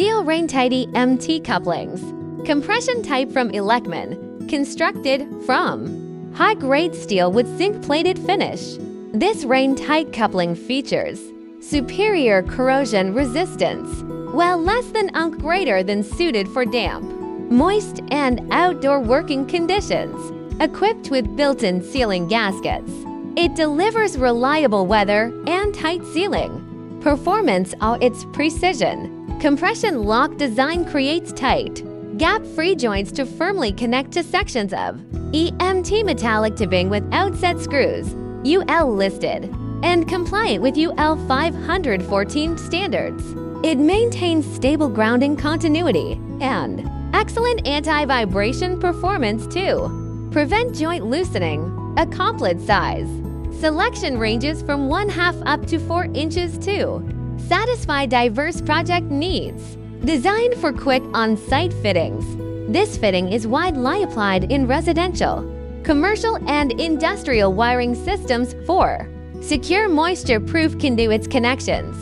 Steel Raintight EMT couplings. Compression type from ELECMAN. Constructed from high-grade steel with zinc-plated finish. This rain-tight coupling features superior corrosion resistance, while less than greater than suited for damp, moist, and outdoor working conditions. Equipped with built-in sealing gaskets, it delivers reliable weather and tight sealing. Performance of its precision. Compression lock design creates tight, gap-free joints to firmly connect to sections of EMT metallic tipping with outset screws, UL listed, and compliant with UL 514 standards. It maintains stable grounding continuity and excellent anti-vibration performance too. Prevent joint loosening. A complete size. Selection ranges from 1/2 up to 4 inches to satisfy diverse project needs. Designed for quick on-site fittings. This fitting is widely applied in residential, commercial, and industrial wiring systems for secure moisture-proof conduits connections.